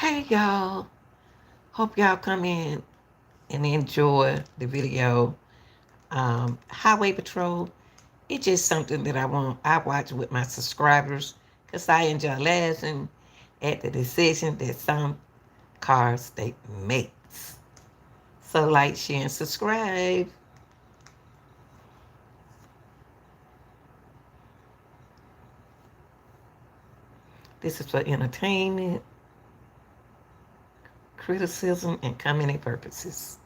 Hey y'all, hope y'all come in and enjoy the video. Highway Patrol, it's just something that I watch with my subscribers because I enjoy laughing at the decision that some cars they makes. So like, share, and subscribe. This is for entertainment, criticism, and community purposes.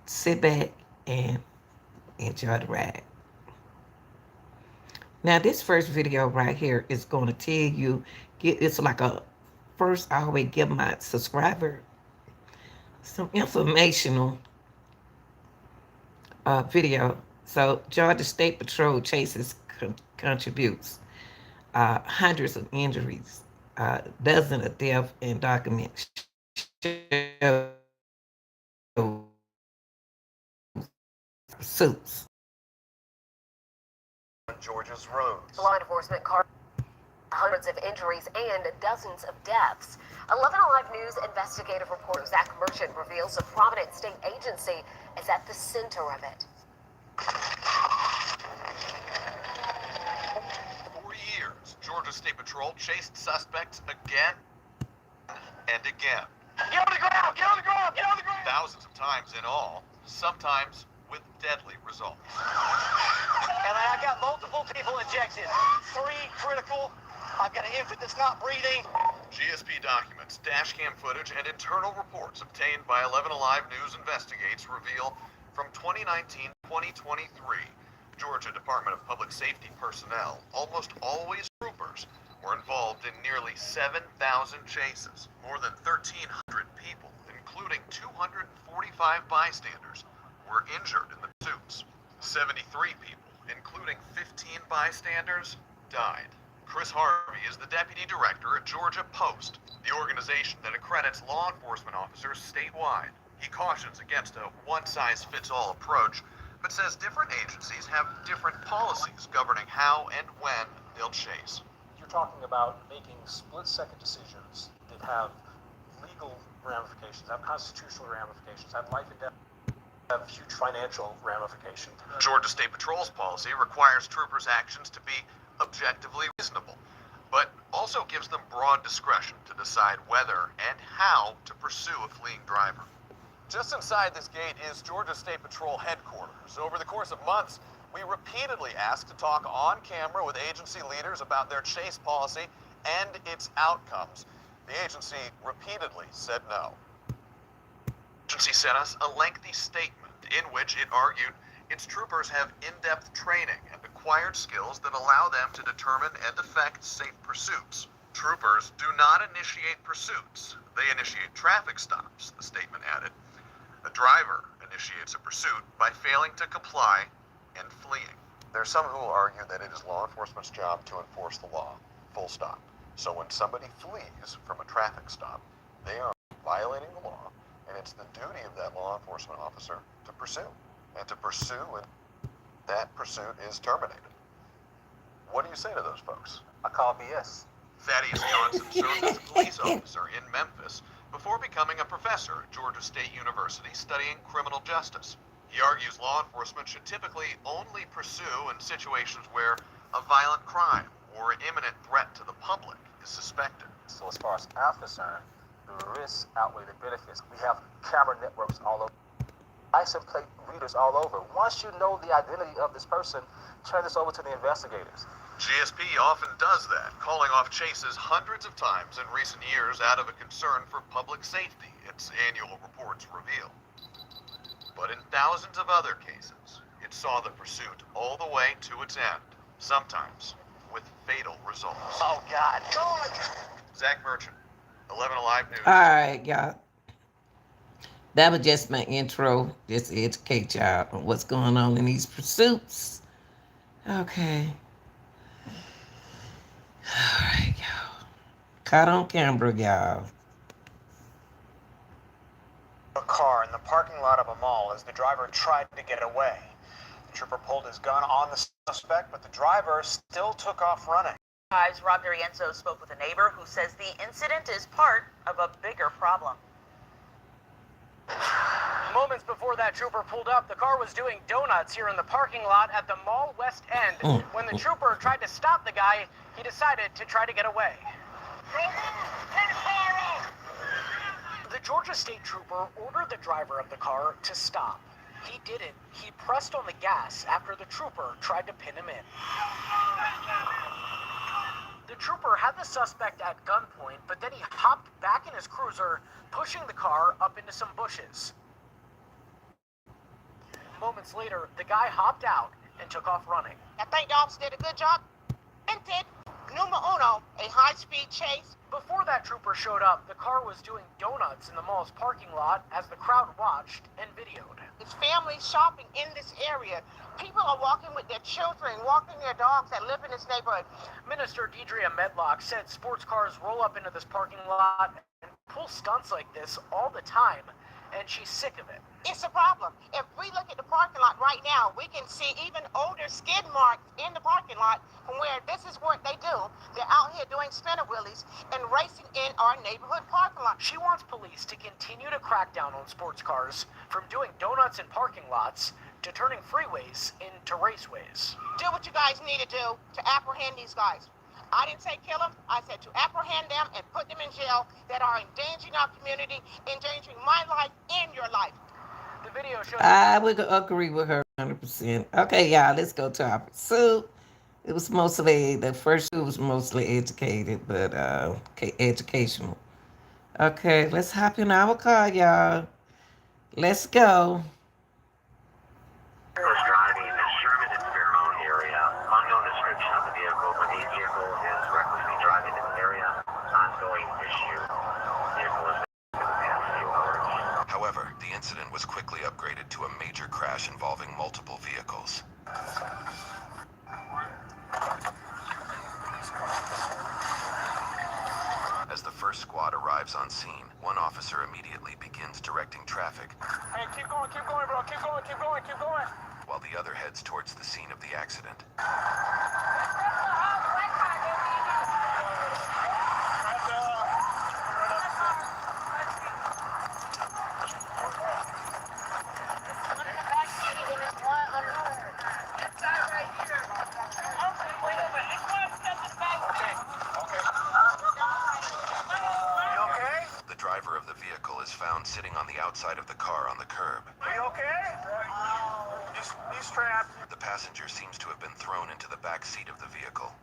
Sit back and enjoy the ride. Now, this first video right here is going to tell you, it's like a first, I always give my subscriber some informational video. So, Georgia State Patrol chases contributes hundreds of injuries, dozens of deaths, and documents suits. Georgia's roads. Law enforcement car hundreds of injuries and dozens of deaths. 11 Alive News investigative reporter Zach Merchant reveals a prominent state agency is at the center of it. For years, Georgia State Patrol chased suspects again and again. Get on the ground! Get on the ground! Get on the ground! Thousands of times in all, sometimes with deadly results. And I got multiple people ejected. 3 critical. I've got an infant that's not breathing. GSP documents, dash cam footage, and internal reports obtained by 11 Alive News Investigates reveal from 2019-2023, Georgia Department of Public Safety personnel, almost always troopers, were involved in nearly 7,000 chases. More than 1,300 people, including 245 bystanders, were injured in the pursuits. 73 people, including 15 bystanders, died. Chris Harvey is the deputy director at Georgia Post, the organization that accredits law enforcement officers statewide. He cautions against a one-size-fits-all approach, but says different agencies have different policies governing how and when they'll chase. You're talking about making split-second decisions that have legal ramifications, have constitutional ramifications, have life and death, have huge financial ramifications. Georgia State Patrol's policy requires troopers' actions to be objectively reasonable, but also gives them broad discretion to decide whether and how to pursue a fleeing driver. Just inside this gate is Georgia State Patrol headquarters. Over the course of months, we repeatedly asked to talk on camera with agency leaders about their chase policy and its outcomes. The agency repeatedly said no. The agency sent us a lengthy statement in which it argued its troopers have in-depth training and acquired skills that allow them to determine and effect safe pursuits. Troopers do not initiate pursuits. They initiate traffic stops, the statement added. A driver initiates a pursuit by failing to comply and fleeing. There are some who will argue that it is law enforcement's job to enforce the law, full stop. So when somebody flees from a traffic stop, they are violating the law, and it's the duty of that law enforcement officer to pursue. And to pursue, and that pursuit is terminated. What do you say to those folks? I call BS. Thaddeus Johnson served as a police officer in Memphis before becoming a professor at Georgia State University studying criminal justice. He argues law enforcement should typically only pursue in situations where a violent crime or an imminent threat to the public is suspected. So as far as I'm concerned, the risks outweigh the benefits. We have camera networks all over. License plate readers all over. Once you know the identity of this person, turn this over to the investigators. GSP often does that, calling off chases hundreds of times in recent years out of a concern for public safety, its annual reports reveal. But in thousands of other cases, it saw the pursuit all the way to its end, sometimes with fatal results. Oh, God. Zach Merchant, 11 Alive News. All right, y'all. That was just my intro, just to educate y'all on what's going on in these pursuits. Okay. All right, y'all. Caught on camera, y'all. A car in the parking lot of a mall as the driver tried to get away. The trooper pulled his gun on the suspect, but the driver still took off running. Rob D'Arienzo spoke with a neighbor who says the incident is part of a bigger problem. Moments before that trooper pulled up, the car was doing donuts here in the parking lot at the mall west end. When the trooper tried to stop the guy, he decided to try to get away. The Georgia State Trooper ordered the driver of the car to stop. He didn't. He pressed on the gas after the trooper tried to pin him in. The trooper had the suspect at gunpoint, but then he hopped back in his cruiser, pushing the car up into some bushes. Moments later, the guy hopped out and took off running. I think the officer did a good job. And did numero uno, a high-speed chase. Before that trooper showed up, the car was doing donuts in the mall's parking lot as the crowd watched and videoed. There's families shopping in this area. People are walking with their children, walking their dogs that live in this neighborhood. Minister Deidre Medlock said sports cars roll up into this parking lot and pull stunts like this all the time, and she's sick of it. It's a problem. If we look at the parking lot right now, we can see even older skid marks in the parking lot from where this is what they do. They're out here doing spinner wheelies and racing in our neighborhood parking lot. She wants police to continue to crack down on sports cars, from doing donuts in parking lots to turning freeways into raceways. Do what you guys need to do to apprehend these guys. I didn't say kill them. I said to apprehend them and put them in jail that are endangering our community, endangering my life and your life. The video shows. I would agree with her 100%. Okay, y'all, let's go to our pursuit. It was mostly, the first two was mostly educated, but educational. Okay, let's hop in our car, y'all. Let's go. Was driving in the Sherman and Fairmount area. Unknown description of the vehicle, but the vehicle is recklessly driving in the area. Ongoing issue. Vehicle has been for the past few hours. However, the incident was quickly upgraded to a major crash involving multiple vehicles. As the first squad arrives on scene, one officer immediately begins directing traffic. Hey, keep going, bro. Keep going. While the other heads towards the scene of the accident. The driver of the vehicle is found sitting on the outside of the car on the curb. Are you okay? He's trapped. The passenger seems to have been thrown into the back seat of the vehicle.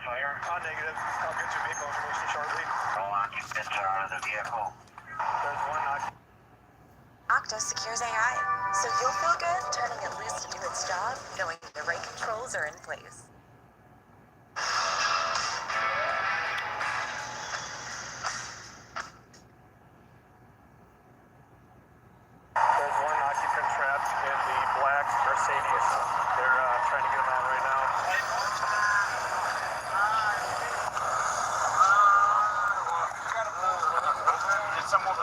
Fire. Negative. I'll get your vehicle information shortly. Roll on out of the vehicle. There's one knock. Okta secures AI, so you'll feel good turning it loose to do its job, knowing the right controls are in place. There's one occupant trapped in the black Mercedes. They're trying to get him out right now. Did someone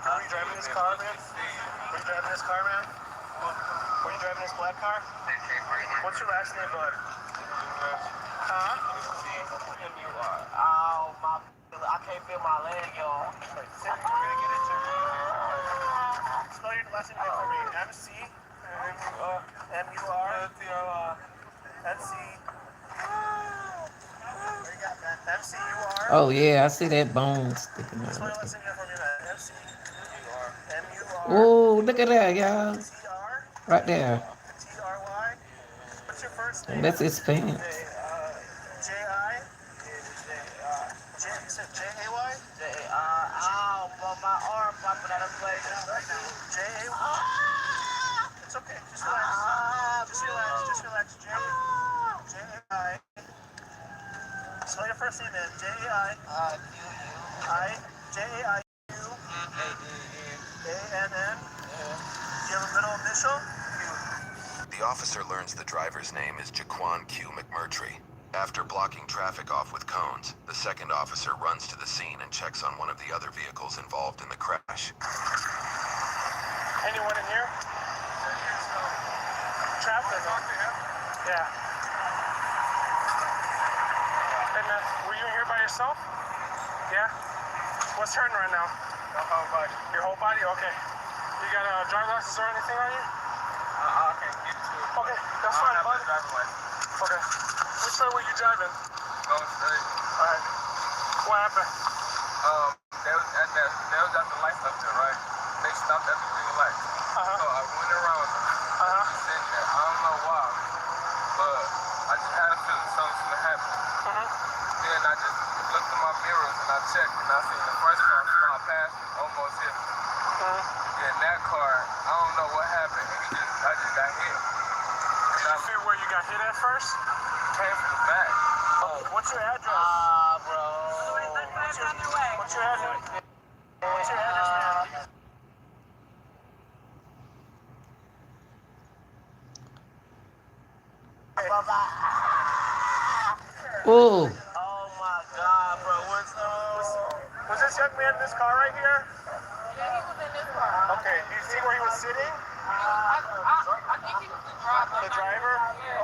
Were you driving this car, man? Were you driving this car, man? Were you driving this black car? What's your last name, bud? Huh? Oh, my. I can't feel my leg, y'all. We're gonna get into it. Spell your last name for me. MC. M-U-R. MC. MC-U-R. Oh, yeah, I see that bone sticking out. Spell your last name for me, man. MC. M-U-R. Oh, look at that, y'all. T-R. Right there. T-R-Y. What's your first name? That's his pants. J-I. You said J-A-Y? Ow, but my arm popping out of place. J-A-Y. It's okay. Just relax. Just relax. J-A-I. Spell your first name, man. J-A-I. J-A-I-U. A-N-N. Do you have a middle initial? The officer learns the driver's name is Jaquan Q. McMurtry. After blocking traffic off with cones, the second officer runs to the scene and checks on one of the other vehicles involved in the crash. Anyone in here? Traffic. Yeah. And were you here by yourself? Yeah? What's hurting right now? My whole body. Your whole body? Okay. You got a driver's license or anything on you? I can't get to it. Okay, that's fine, buddy. Okay. Which way were you driving? Going straight. Alright. What happened? They was at the lights up there, right? They stopped at the green light. So I went around them. Sitting there. I don't know why, but I just had a feeling something was gonna happen. Then I just looked in my mirrors and I checked and I seen the first car fly past me, almost hit me. Then that car, I don't know what happened. I just got hit. Did you feel where you got hit at first? Came from the back. What's your address? Bro. What's your address? What's your address, man? Oh, Oh my God, bro. Was this young man in this car right here? Yeah, he was in this car. Okay, do you see where he was sitting? I think he was the driver.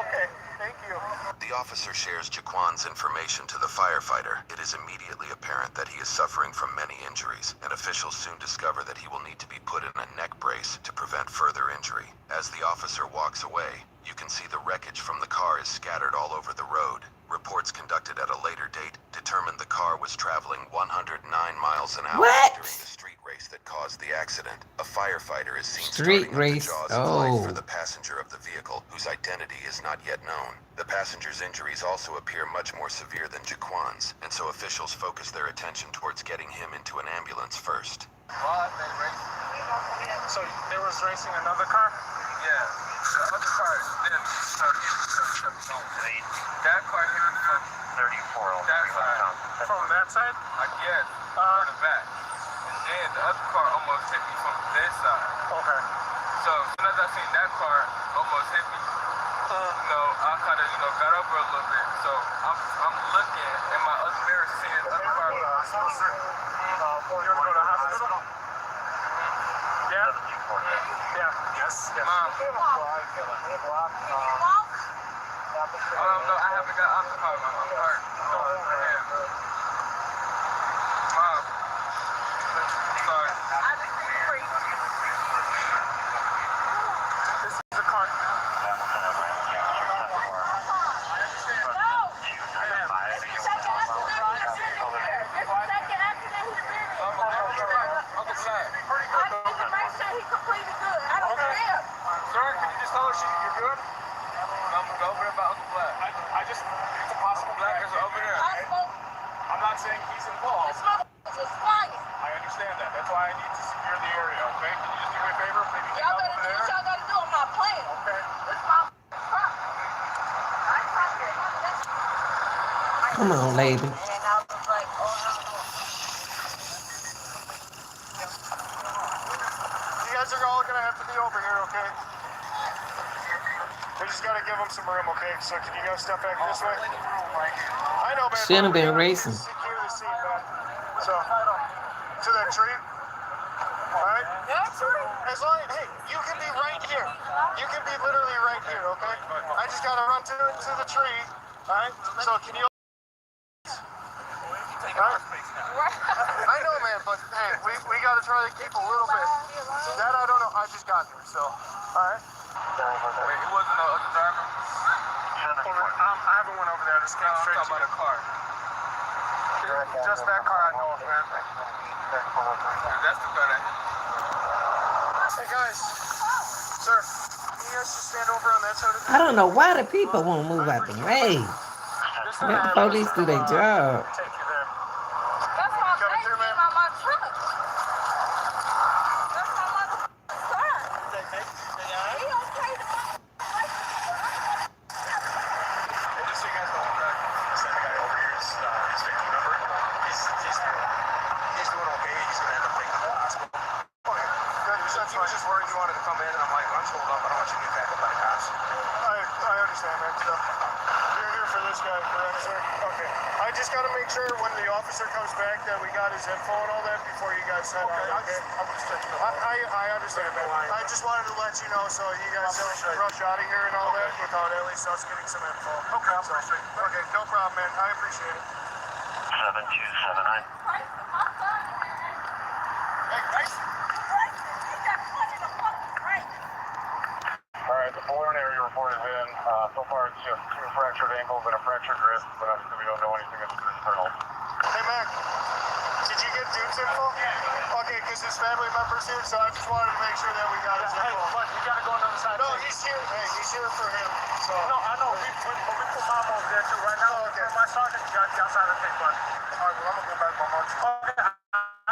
Okay, thank you. The officer shares Jaquan's information to the firefighter. It is immediately apparent that he is suffering from many injuries, and officials soon discover that he will need to be put in a neck brace to prevent further injury. As the officer walks away, you can see the wreckage from the car is scattered all over the road. Reports conducted at a later date determined the car was traveling 109 miles an hour What? during the street race that caused the accident. A firefighter is seen Street starting up race. the jaws of life Oh. for the passenger of the vehicle, whose identity is not yet known. The passenger's injuries also appear much more severe than Jaquan's, and so officials focus their attention towards getting him into an ambulance first. So there was racing another car? Yeah. The other car didn't start getting that car hit him from 34 that side. From that side? I guess. From the back. And then the other car almost hit me from this side. Okay. So as soon as I seen that car almost hit me, I kind of, got over a little bit. So I'm looking in my other mirror seeing the other car. You want to go to the hospital? Yeah? Yeah. Yes. Mom. I don't know. I haven't got off the car. I'm hurt. Mom. Sorry. This is a car. Sir, can you just tell us you're good? I'm going to go over there about Uncle Black. It's a possible Black is over there. I'm not saying he's involved. I understand that. That's why I need to secure the area, okay? Can you just do me a favor? Maybe get over there? Okay. come on, lady. You guys are all going to have to be over here, okay? We just got to give them some room, okay? So can you guys step back this way? I know, man. Shouldn't have but we been gotta racing. Secure the scene, man. So, to that tree. All right? As long as, hey, you can be right here. You can be literally right here, okay? I just got to run to the tree. All right? So can you... I know, man, but hey, we got to try to keep a little bit. That I don't know. I just got here, so. All right. Wait, it wasn't no other driver? I haven't went over there. I just came straight to the car. Just that car I know of, man. That's the car that hit. Hey, guys. Sir, can you guys just stand over on that side of the... I don't know why the people won't move out the way. Let the police do their job. Take you there. That's my Coming through, man. on my truck. That's my mother. He okay to Hey, just so you guys know, this guy over here is his family member. He's doing okay. He's gonna end up taking him to the hospital. Okay, good. He was just worried you wanted to come in, and I'm like, I'm told up. I don't want you to get back up by the cops. understand, man. So, you're here for this guy, correct, sir? Okay. I just got to make sure when the officer comes back that we got his info and all that before you guys head out, okay? I'm just checking the I understand, man. I just wanted to let you know so you guys don't rush out of here and all that without at least us getting some info. Okay, I appreciate it. Okay, no problem, man. I appreciate it. 7279. All right, the balloon area report is in. So far, it's just 2 fractured ankles and a fractured wrist, but we don't know anything that's internal. Hey, Mac, did you get Duke's info? Okay, because his family member's here, so I just wanted to make sure that we got his info. Hey, but we gotta go on the other side. No, he's here. Hey, he's here for him. So. No, I know. We put mom over there too right now. Okay. My sergeant got the outside of the thing, but. All right, well, I'm gonna go back my march. Okay,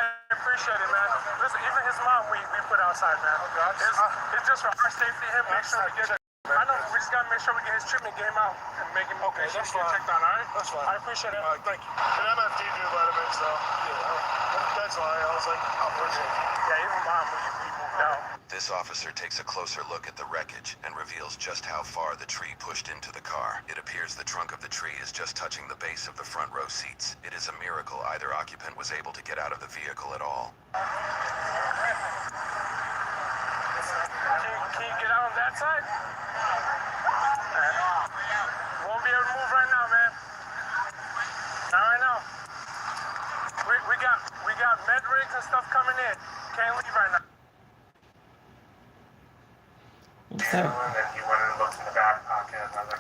I appreciate it, man. Listen, even his mom, we put outside, man. Okay, it's just for our safety. Him, make sure we get it. I know. We just gotta make sure we get his treatment game out and make him okay. Make sure he get checked on. All right. That's fine. I appreciate it. All right, thank you. And MFD did let him in, so that's why I was like, I'll appreciate it. Yeah, even mom, we moved out. This officer takes a closer look at the wreckage and reveals just how far the tree pushed into the car. It appears the trunk of the tree is just touching the base of the front row seats. It is a miracle either occupant was able to get out of the vehicle at all. Can you get out on that side? Won't be able to move right now, man. Not right now. We got med rigs and stuff coming in. Can't leave right now. So,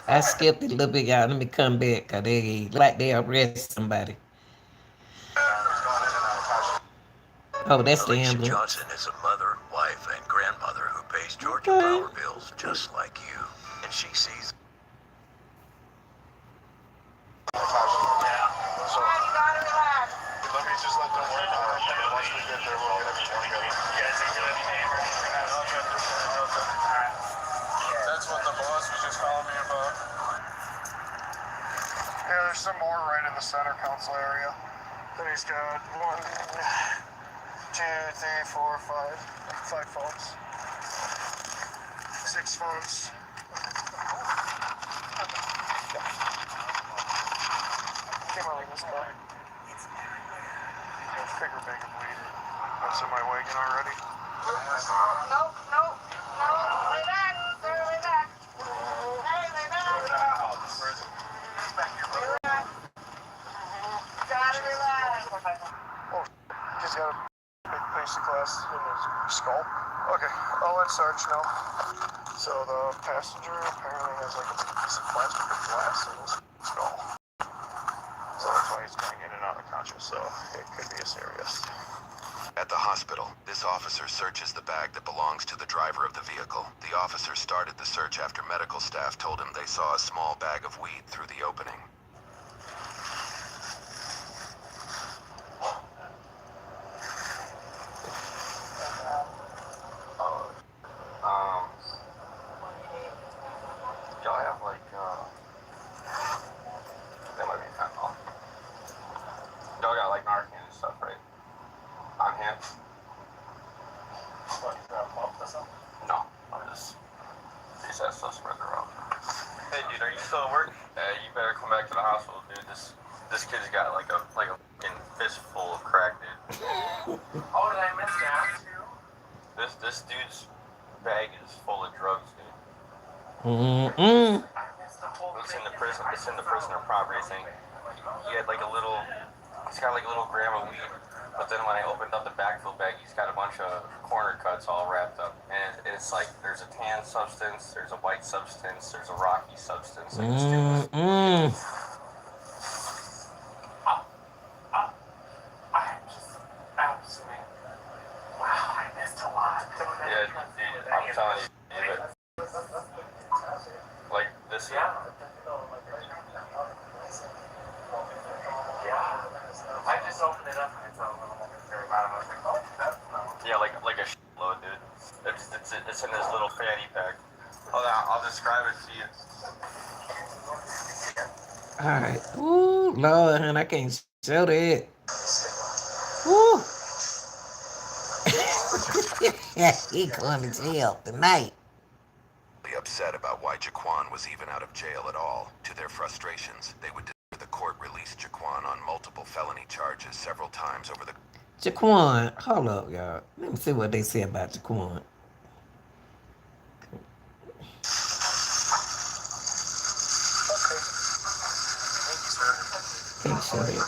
I skipped it a little bit, y'all. Let me come back, because they arrest somebody. Oh, that's the Alicia ambulance. Johnson is a mother, wife, and grandmother who pays Georgia Okay. power bills just like you. And she sees Let me just let them work on it, and then once we get there, we'll get everything together. That's what the boss was just calling me about. Yeah, there's some more right in the center console area. Then he's got 1, 2, 3, 4, 5. 5 phones. 6 phones. Came out like this guy. Figure bag of weed. That's in my wagon already. Nope. Lay back. Sir, lay back. Hey, lay back. Gotta relax. Oh, he's got a big piece of glass in his skull. Okay, I'll let Sarge know. So the passenger apparently has like a big piece of plastic glass in his skull. So that's why he's going in and out of conscious, so it could be a serious. At the hospital, this officer searches the bag that belongs to the driver of the vehicle. The officer started the search after medical staff told him they saw a small bag of weed through the opening. Y'all have like, that might be fentanyl. Y'all got like Narcan and stuff, right? On hand? What, you got a pump or something? No, I'm just, these that stuff spread around. Hey dude, are you still at work? You better come back to the hospital, dude. This kid's got like a fucking fistful of crack, dude. Oh, did I miss that? This dude's bag is full of drugs, dude. It's in the prison. It's in the prisoner property thing. He had like a little. He's got like a little gram of weed. But then when I opened up the backfill bag, he's got a bunch of corner cuts all wrapped up. And it's like there's a tan substance, there's a white substance, there's a rocky substance. Like this dude was. Wow, I missed a lot. Yeah, dude, I'm telling you, dude. Like this. Yeah. I just opened it up and it's a little very bottom of it. Yeah, like a shitload, dude. It's in this little fanny pack. Hold on, I'll describe it to you. All right. Ooh, Lord, honey, I can't show that. Woo. He going to jail tonight. upset about why Jaquan was even out of jail at all. To their frustrations, they would demand the court release Jaquan on multiple felony charges several times over the... Jaquan, hold up, y'all. Let me see what they say about Jaquan. Okay. Thank you, sir. Appreciate it. Appreciate you.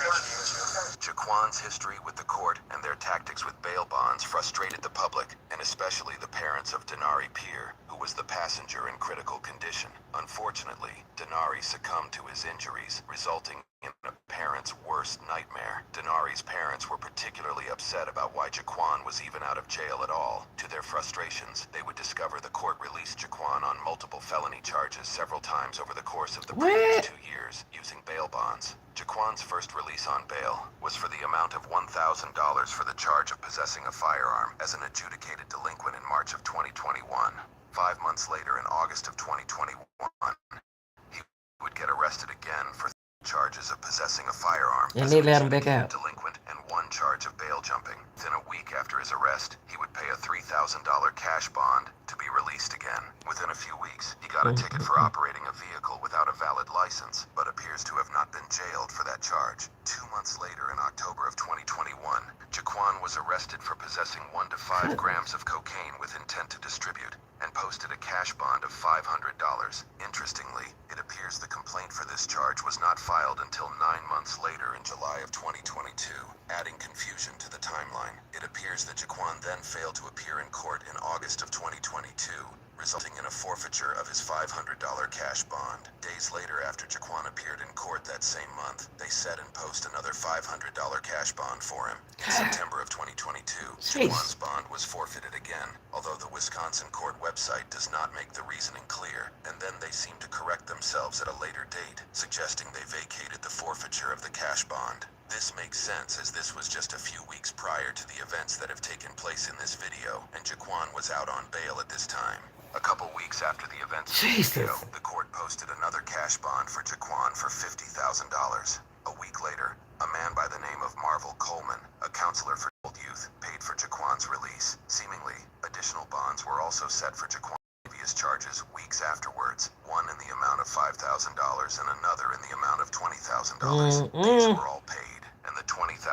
Jaquan's history with the court and their tactics with bail bonds frustrated the public, and especially the parents of Denari Peer, who was the passenger in critical condition. Unfortunately, Denari succumbed to his injuries, resulting in a parent's worst nightmare. Denari's parents were particularly upset about why Jaquan was even out of jail at all. To their frustrations, they would discover the court released Jaquan on multiple felony charges several times over the course of the previous 2 years, using bail bonds. Jaquan's first release on bail was for the amount of $1,000 for the charge of possessing a firearm as an adjudicated delinquent in March of 2021. 5 months later, in August of 2021, he would get arrested again for charges of possessing a firearm And as they an let him back adjudicated out. delinquent and 1 charge of bail jumping. Within a week after his arrest, he would pay a $3,000 cash bond to be released again. Within a few weeks, he got a ticket for operating a vehicle without a valid license, but appears to have not been jailed for that charge. 2 months later, in October of 2021, Jaquan was arrested for possessing 1 to 5 grams of cocaine with intent to distribute, and posted a cash bond of $500. Interestingly, it appears the complaint for this charge was not filed until 9 months later in July of 2022, adding confusion to the timeline. It appears that Jaquan then failed to appear in court in August of 2022, resulting in a forfeiture of his $500 cash bond. Days later, after Jaquan appeared in court that same month, they set and post another $500 cash bond for him. In September of 2022, Jaquan's bond was forfeited again, although the Wisconsin court website does not make the reasoning clear, and then they seem to correct themselves at a later date, suggesting they vacated the forfeiture of the cash bond. This makes sense, as this was just a few weeks prior to the events that have taken place in this video, and Jaquan was out on bail at this time. A couple weeks after the events in the video, the court posted another cash bond for Jaquan for $50,000. A week later, a man by the name of Marvel Coleman, a counselor for youth, paid for Jaquan's release. Seemingly, additional bonds were also set for Jaquan's previous charges weeks afterwards, one in the amount of $5,000 and another in the amount of $20,000. These were all paid, and the $20,000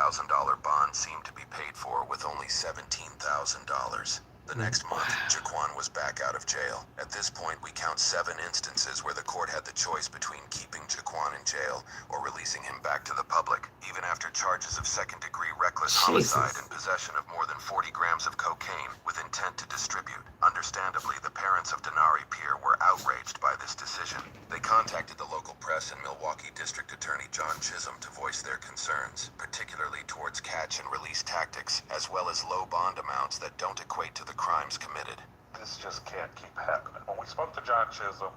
bond seemed to be paid for with only $17,000. The next month, Jaquan was back out of jail. At this point, we count 7 instances where the court had the choice between keeping Jaquan in jail or releasing him back to the public, even after charges of second-degree reckless homicide and possession of more than 40 grams of cocaine with intent to distribute. Understandably, the parents of Denari Peer were outraged by this decision. They contacted the local press and Milwaukee District Attorney John Chisholm to voice their concerns, particularly towards catch and release tactics, as well as low bond amounts that don't equate to the crimes committed. This just can't keep happening. When we spoke to John Chisholm,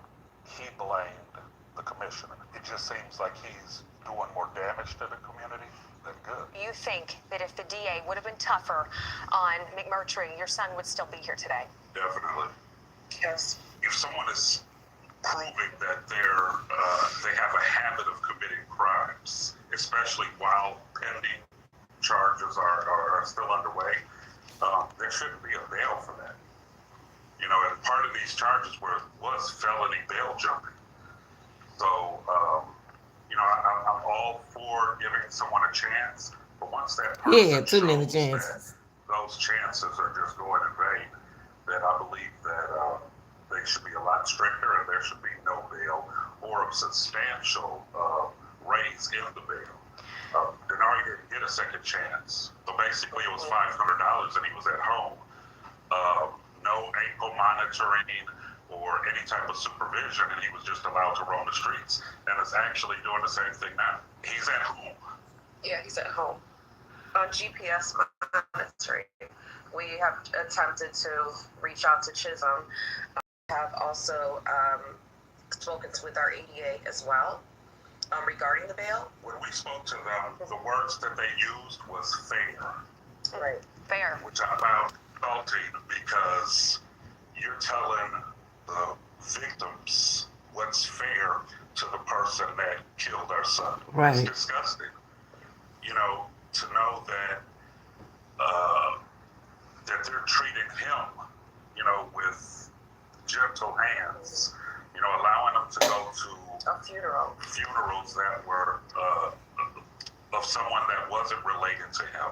he blamed the commissioner. It just seems like he's doing more damage to the community than good. You think that if the DA would have been tougher on McMurtry, your son would still be here today? Definitely. Yes. If someone is proving that they have a habit of committing crimes, especially while pending charges are still underway, there shouldn't be a bail for that. You know, and part of these charges was felony bail jumping. So, you know, I'm all for giving someone a chance, but once that person too many shows chances. that those chances are just going in vain, then I believe that they should be a lot stricter, and there should be no bail or a substantial raise in the bail. Denari didn't get a second chance. So basically it was $500 and he was at home. No ankle monitoring or any type of supervision, and he was just allowed to roam the streets, and is actually doing the same thing now. He's at home. Yeah, he's at home. On GPS monitoring, we have attempted to reach out to Chisholm. We have also spoken with our ADA as well regarding the bail. When we spoke to them, the words that they used was fair. Right. Fair. Which I found insulting, because you're telling the victims what's fair to the person that killed our son. Right. It's disgusting. You know, to know that that they're treating him, you know, with gentle hands. You know, allowing them to go to A funeral. funerals that were of someone that wasn't related to him.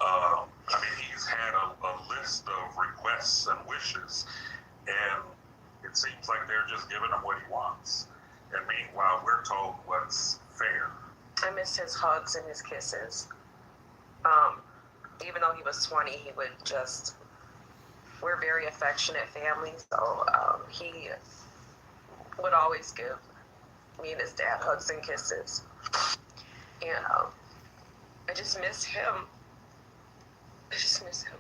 I mean, he's had a list of requests and wishes, and it seems like they're just giving him what he wants. And meanwhile, we're told what's fair. I miss his hugs and his kisses. Even though he was 20, he would just, we're a very affectionate family, so he would always give me and his dad hugs and kisses. And I just miss him. I just miss him.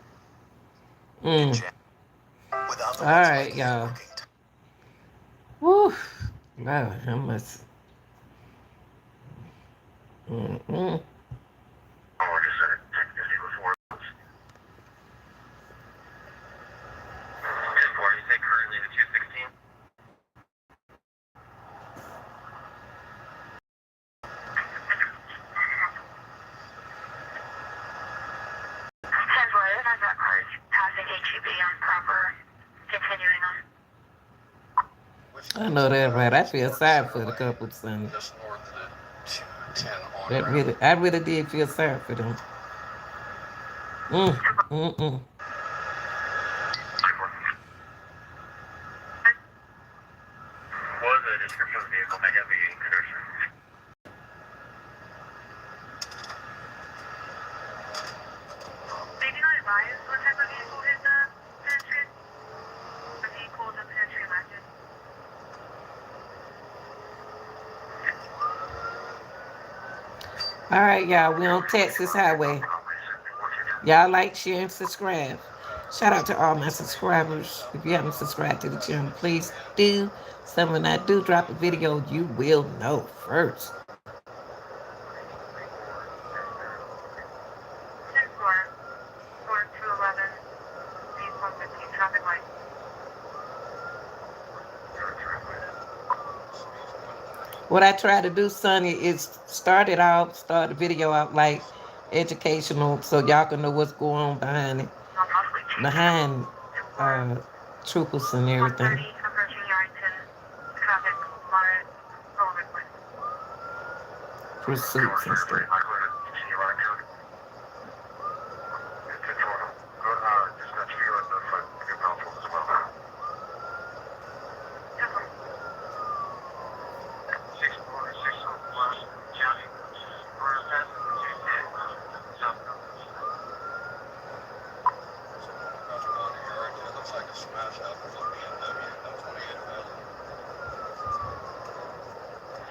All right, y'all. Woo. Wow, I must. Mm-mm. Oh, just a technically before. 10-4, you say currently the 216? Passing HEB on proper, continuing on. I know that right. I feel sorry for the couple, son. Just north of the 210 on That ramp. really, I really did feel sorry for them. Mm, mm. What is the description of the vehicle? Make it the condition. They do not advise what type of vehicle is pedestrian. The vehicle is a pedestrian active. All right, y'all. We on Texas Highway. Y'all like, share, and subscribe. Shout out to all my subscribers. If you haven't subscribed to the channel, please do. So when I do drop a video, you will know first. 10-4, 4-211, vehicle 15 traffic light. What I try to do, Sonny, is start the video out like educational, so y'all can know what's going on behind troopers and everything. 130, approaching Yarrington, traffic moderate, roll request. Pursuits and stuff.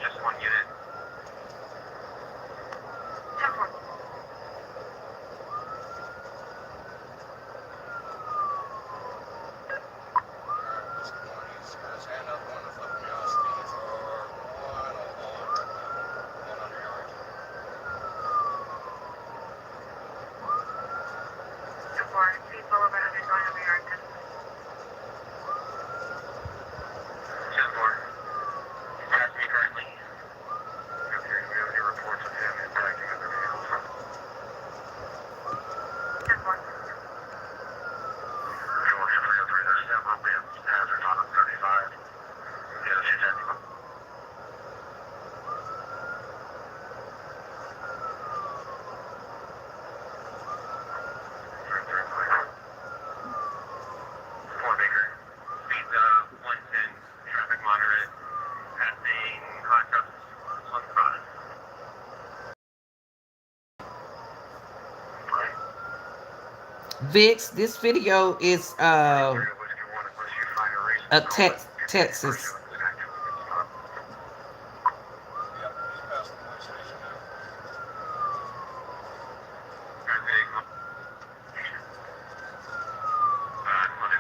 Just one unit. 10-4. Speed Boulevard is going over Yarrington. 10-4. Pass me currently. If you have any reports of him interacting with the vehicles. 10-4. There's several bins hazards on 35. Yeah, she's technical. Fort Baker. Speed 110. Traffic moderate. Passing hot trucks on the front. Vix, this video is Texas.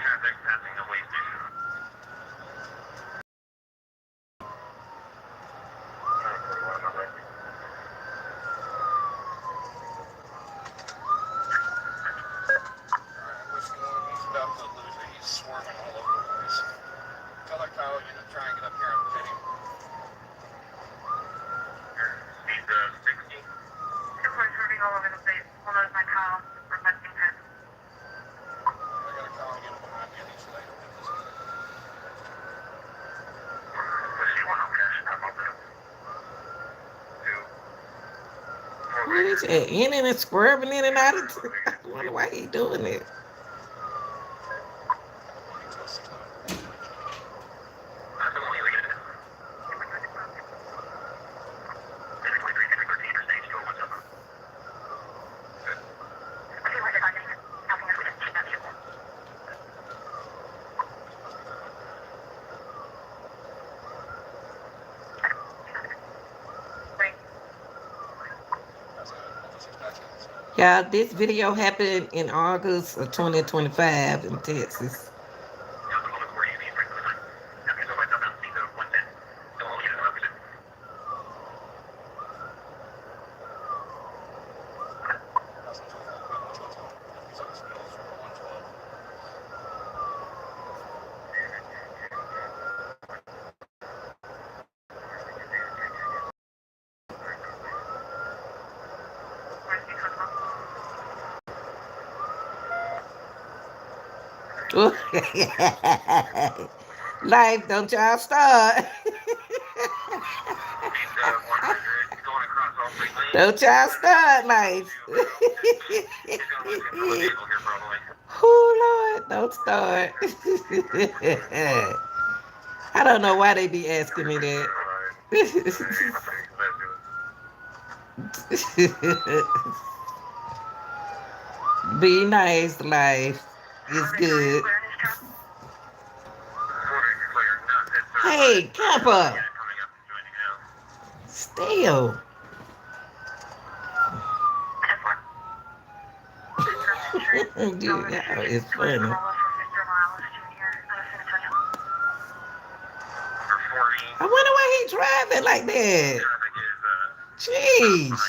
Traffic passing the way station. He's about to lose it. He's swerving all over the place. Kind of like how, What is that? In and swerving in and out of. I wonder why he doing it. Yeah, this video happened in August of 2025 in Texas. Life, don't y'all start. Don't y'all start, life. Oh Lord, don't start. I don't know why they be asking me that. Be nice, life. It's good. Hey, Kappa. Still. Dude, y'all is funny. I wonder why he driving like that. Jeez.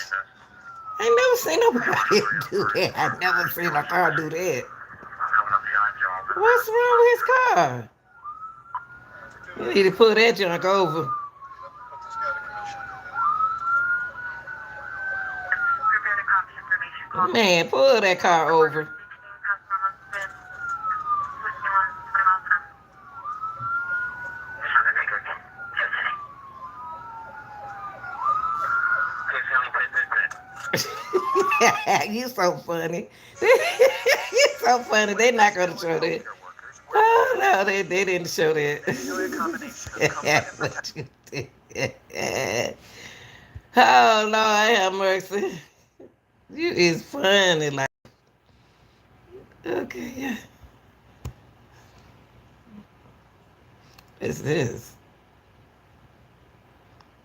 I never seen nobody do that. I never seen a car do that. What's wrong with his car? You need to pull that junk over. Man, pull that car over. You so funny. You so funny. They're not gonna show that. Oh no, they didn't show that. What you did. Oh Lord have mercy. You is funny like okay, yeah. What's this?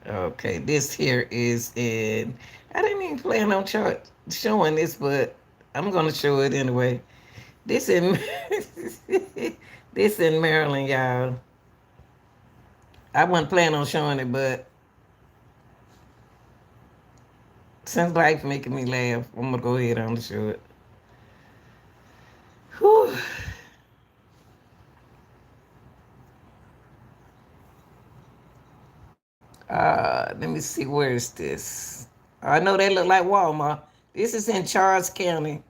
Okay, this here is in I didn't even plan on showing this, but I'm gonna show it anyway. This in this in Maryland, y'all. I wasn't planning on showing it, but since life making me laugh, I'm gonna go ahead and show it. Whew. Let me see, where is this? I know they look like Walmart. This is in Charles County.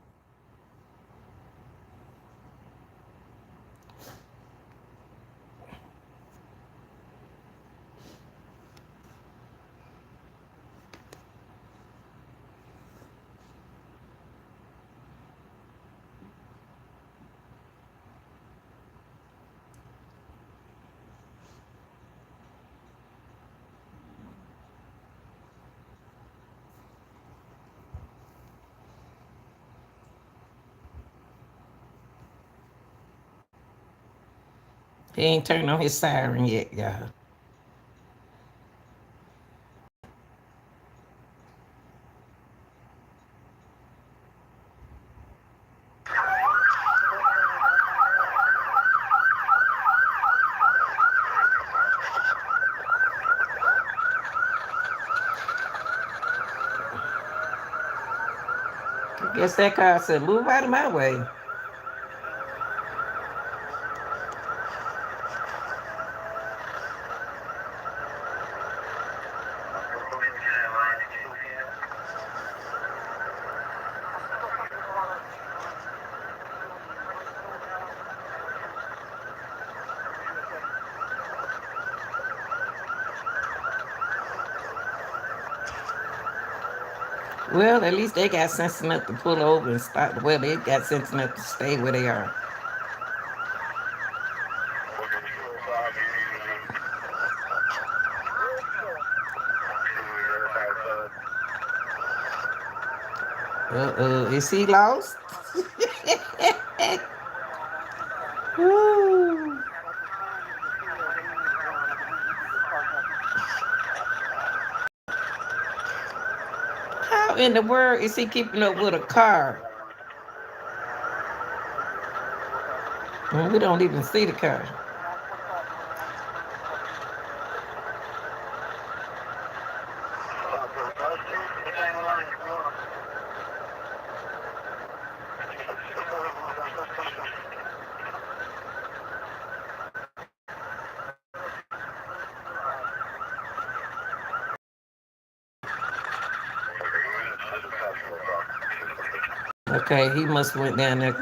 He ain't turned on his siren yet, y'all. I guess that car said, move out of my way. Well, at least they got sense enough to pull over and start. Well, they got sense enough to stay where they are. Is he lost? Woo. How in the world is he keeping up with a car? And we don't even see the car. Okay, he must have went down there.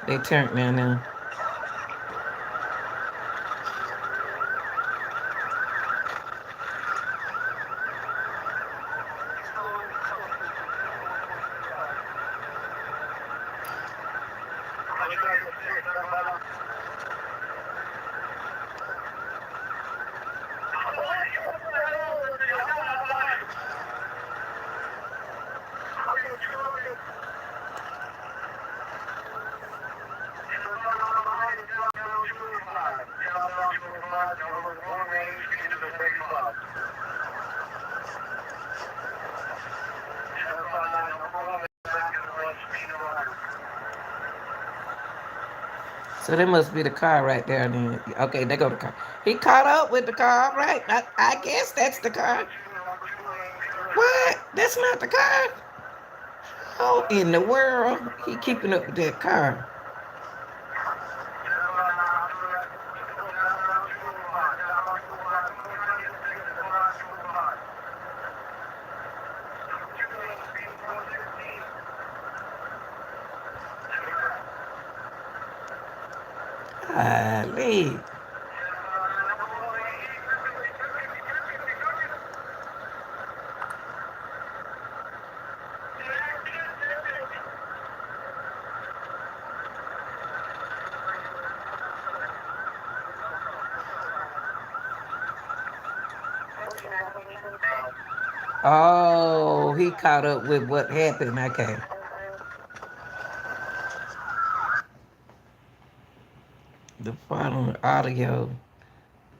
They turned down there. So that must be the car right there then. Okay, there go the car. He caught up with the car, right? I guess that's the car. What? That's not the car? How in the world he keeping up with that car? Golly. Oh, he caught up with what happened. Okay. The final audio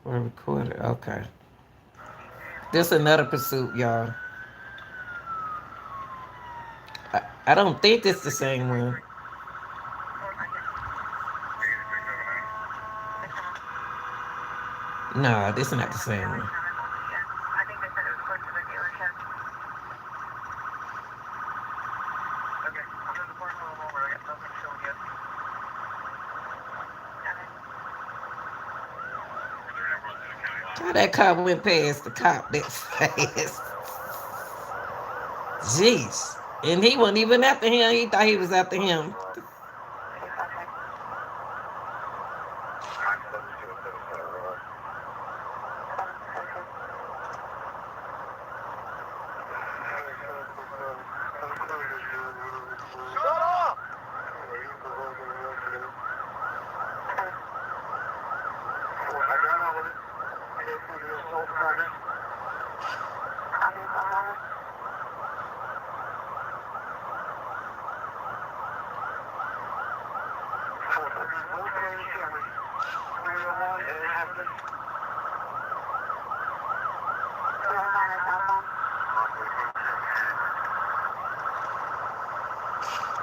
were recorded. Okay. This another pursuit, y'all. I don't think it's the same one. No, this is not the same one. How that car went past the cop that fast? Jeez. And he wasn't even after him. He thought he was after him.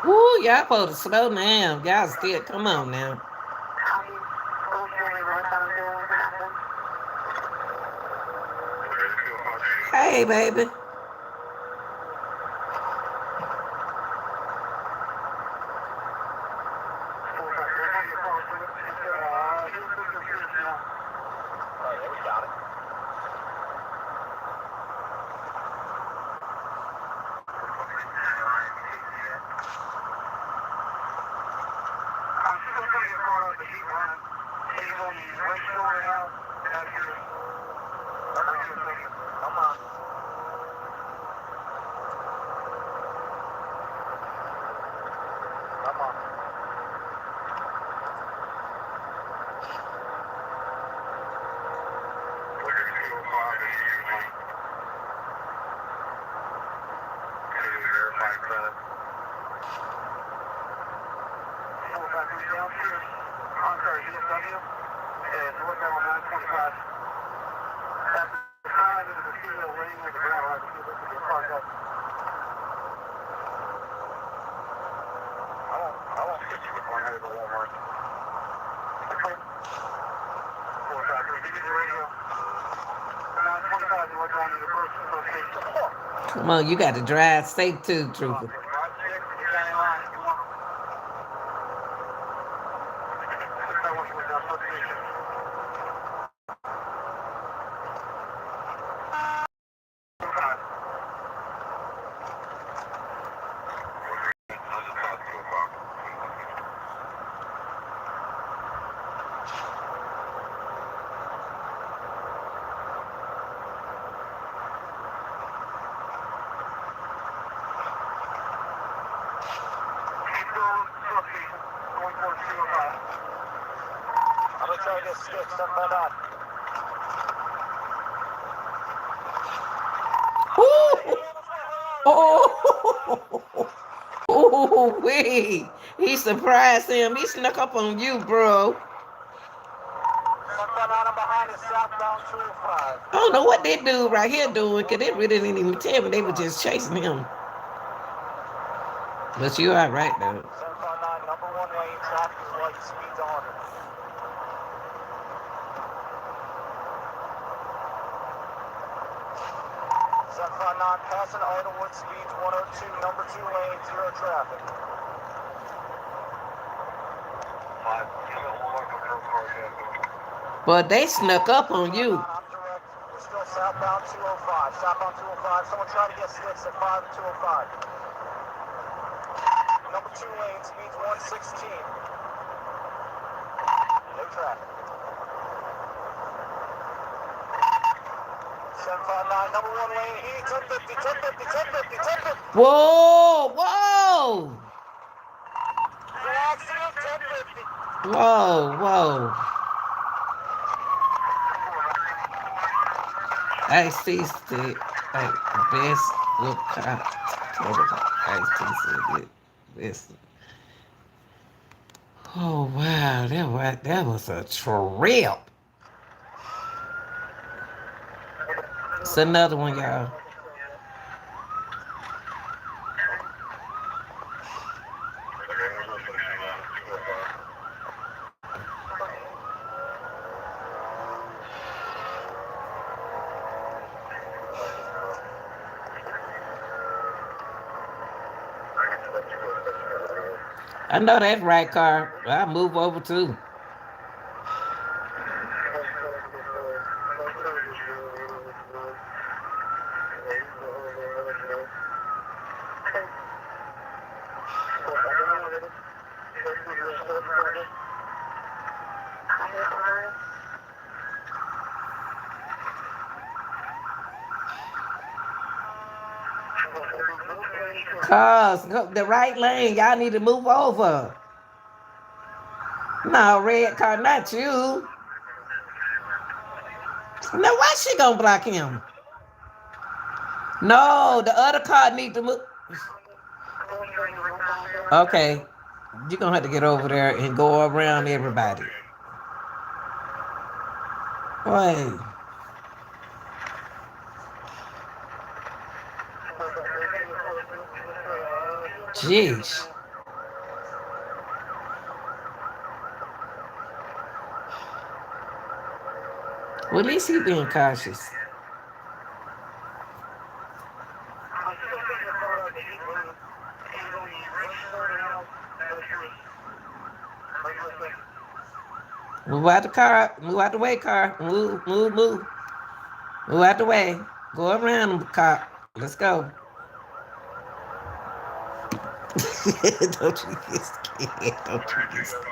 Ooh, y'all supposed to slow down. Y'all still, come on now. Hey, baby. Come on, you got to drive safe too, Trooper. I'm gonna try to get stick, 759. Oh, oh, wait. He surprised him. He snuck up on you, bro. 759, I'm behind is southbound 205. I don't know what that dude right here doing, because they really didn't even tell me. They were just chasing him. But you all right, though. 759, number one lane, traffic is light, speeds 100. 759, passing Idlewood, speeds 102, number two lane, zero traffic. But they snuck up on you. I'm direct. We're still southbound 205. Southbound 205. Someone trying to get sticks at 5 and 205. Number two lane, speeds 116. No traffic. 759, number one lane, heat, 1050, 1050, 1050, 1050. Whoa, whoa. There's an accident, 1050. Whoa, whoa. I see the best look I see this. Oh wow, that was a trip. It's another one, y'all. I know that's right, car. I'll move over too. Cars, the right lane. Y'all need to move over. No, red car, not you. Now, why she gonna block him? No, the other car need to move. Okay, you're gonna have to get over there and go around everybody. Wait. Jeez. Well, at least he being cautious. Move out the car. Move out the way, car. Move, move, move. Move out the way. Go around them, car. Let's go. Don't you get scared. Don't you get scared.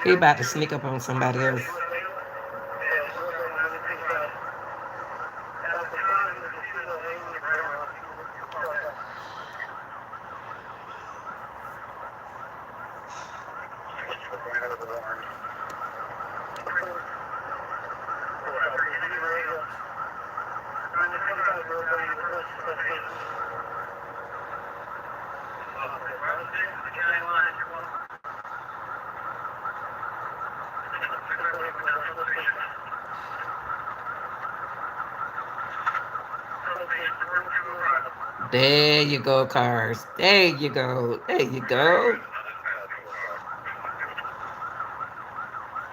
He about to sneak up on somebody else. There you go, cars. There you go. There you go.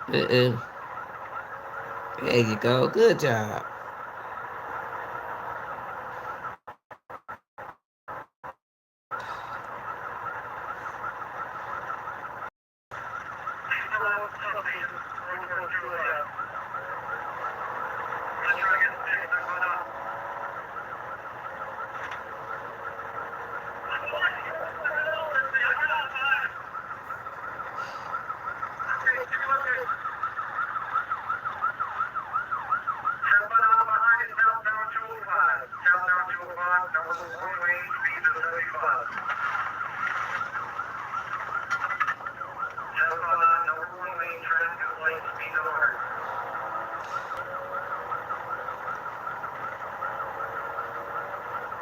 Uh-uh. There you go. Good job.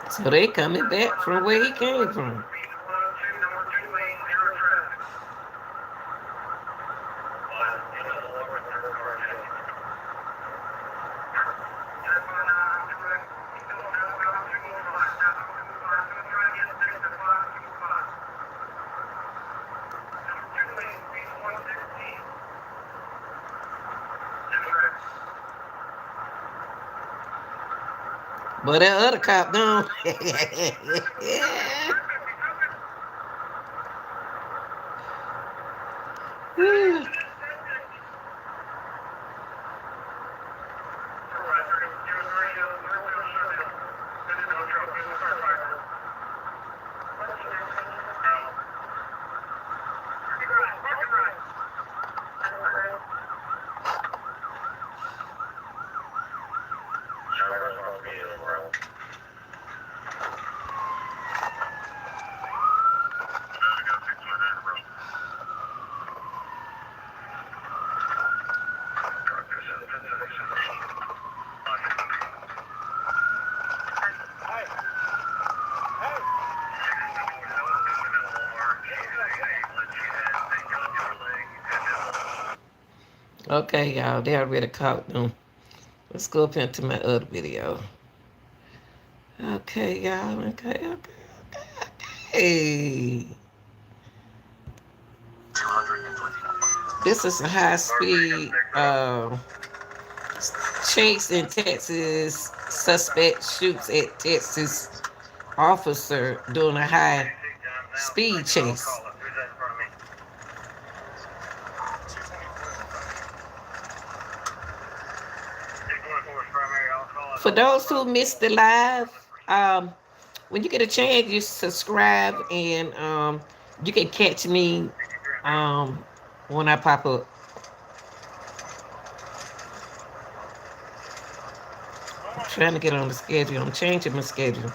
So they coming back from where he came from. But that other cop don't. Okay, y'all, they already caught them. Let's go up into my other video. Okay, y'all. Okay. This is a high speed chase in Texas. Suspect shoots at Texas officer during a high speed chase. For those who missed the live, when you get a chance, you subscribe and you can catch me when I pop up. I'm trying to get on the schedule. I'm changing my schedule.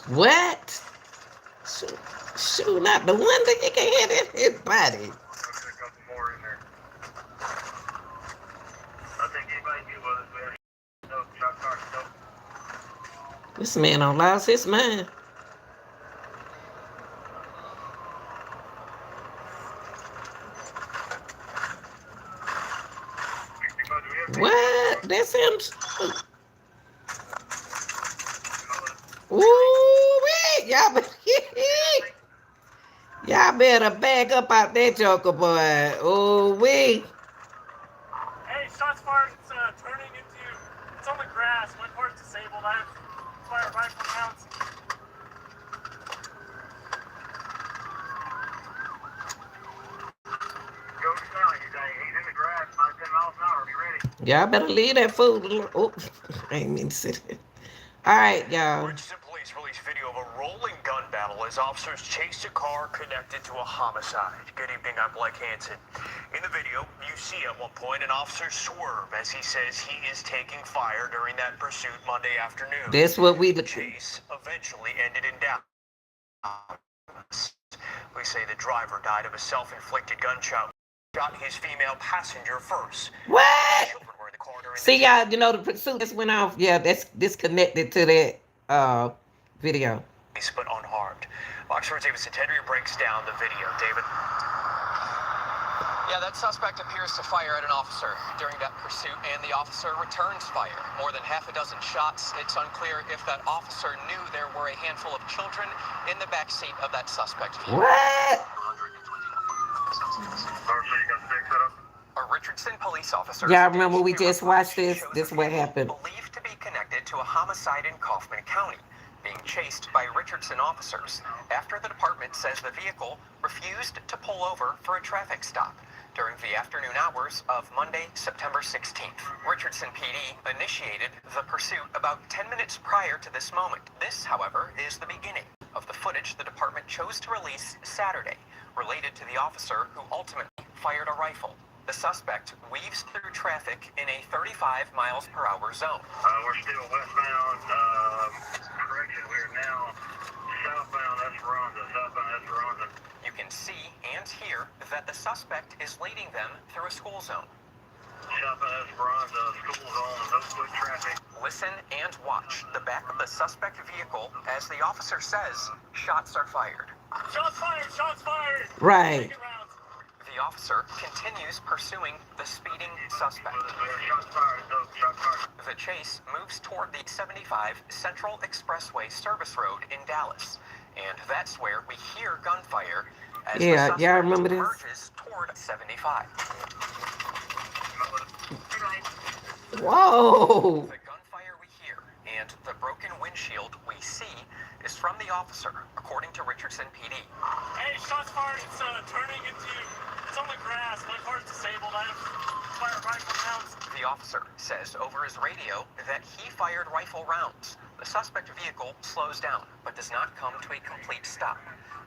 What? Shooting out the window, you can hit his body. This man done lost his mind. What? That's him. Ooh, y'all better, y'all better back up out that joker, boy. Ooh, wee. Hey, shots fired. It's turning into. It's on the grass. One part's disabled. I have fire rifle rounds. He's in the grass, about 10 miles an hour. Be ready. Y'all better leave that food alone. Oh, I ain't mean to say that. All right, y'all. Richardson police released video of a rolling gun as officers chased a car connected to a homicide. Good evening, I'm Blake Hansen. In the video, you see at one point an officer swerve as he says he is taking fire during that pursuit Monday afternoon. That's what we The chase eventually ended in Dallas. We say the driver died of a self-inflicted gunshot. Shot his female passenger first. What? Children were in the car during See, y'all, you know, the pursuit just went off. Yeah, that's disconnected to that video. but unharmed. Fox 4 Davidson Tedry breaks down the video. David. Yeah, that suspect appears to fire at an officer during that pursuit, and the officer returns fire. More than half a dozen shots. It's unclear if that officer knew there were a handful of children in the back seat of that suspect vehicle. What? A Richardson police officer. Y'all remember we just watched this? This is what happened. Believed to be connected to a homicide in Kaufman County, being chased by Richardson officers after the department says the vehicle refused to pull over for a traffic stop during the afternoon hours of Monday, September 16th. Richardson PD initiated the pursuit about 10 minutes prior to this moment. This, however, is the beginning of the footage the department chose to release Saturday, related to the officer who ultimately fired a rifle. The suspect weaves through traffic in a 35 miles per hour zone. We're still westbound, correction, we're now southbound Esperanza. You can see and hear that the suspect is leading them through a school zone. Southbound Esperanza, school zone, no foot traffic. Listen and watch the back of the suspect vehicle as the officer says shots are fired. Shots fired, shots fired! Right. The officer continues pursuing the speeding suspect. Shots fired, shots fired. The chase moves toward the 75 Central Expressway service road in Dallas, and that's where we hear gunfire as the Yeah, suspect y'all remember this? merges toward 75. Whoa. The gunfire we hear and the broken windshield we see is from the officer, according to Richardson PD. Hey, shots fired, it's turning into, it's on the grass, my car's disabled, I have fire rifle rounds. The officer says over his radio that he fired rifle rounds. The suspect vehicle slows down, but does not come to a complete stop.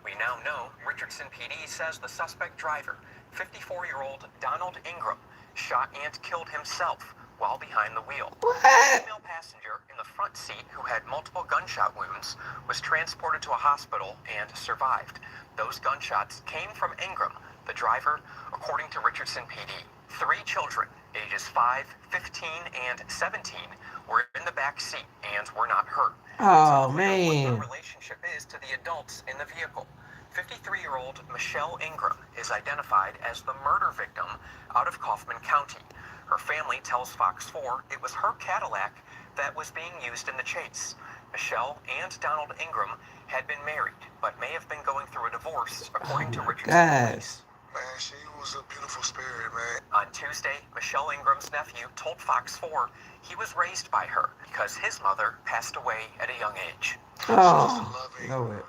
We now know Richardson PD says the suspect driver, 54-year-old Donald Ingram, shot and killed himself while behind the wheel. What? The female passenger in the front seat, who had multiple gunshot wounds, was transported to a hospital and survived. Those gunshots came from Ingram, the driver, according to Richardson PD. 3 children, ages 5, 15, and 17, were in the back seat and were not hurt. Oh, What man. the relationship is to the adults in the vehicle. 53-year-old Michelle Ingram is identified as the murder victim out of Kaufman County. Her family tells Fox 4 it was her Cadillac that was being used in the chase. Michelle and Donald Ingram had been married, but may have been going through a divorce, according to Richardson police. Man, she was a beautiful spirit, man. On Tuesday, Michelle Ingram's nephew told Fox 4 he was raised by her because his mother passed away at a young age. Oh, Loving, know it.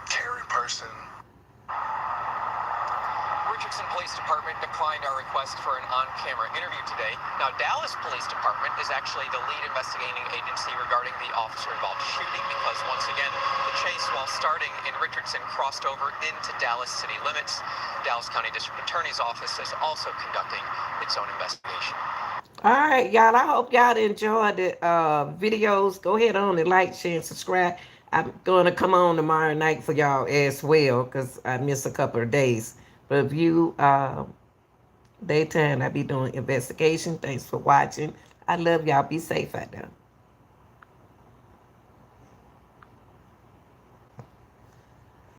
caring person. Richardson Police Department declined our request for an on-camera interview today. Now, Dallas Police Department is actually the lead investigating agency regarding the officer-involved shooting because, once again, the chase, while starting in Richardson, crossed over into Dallas city limits. Dallas County District Attorney's Office is also conducting its own investigation. All right, y'all. I hope y'all enjoyed the videos. Go ahead on and like, share, and subscribe. I'm going to come on tomorrow night for y'all as well because I missed a couple of days. But if you daytime, I be doing investigation. Thanks for watching. I love y'all. Be safe out there.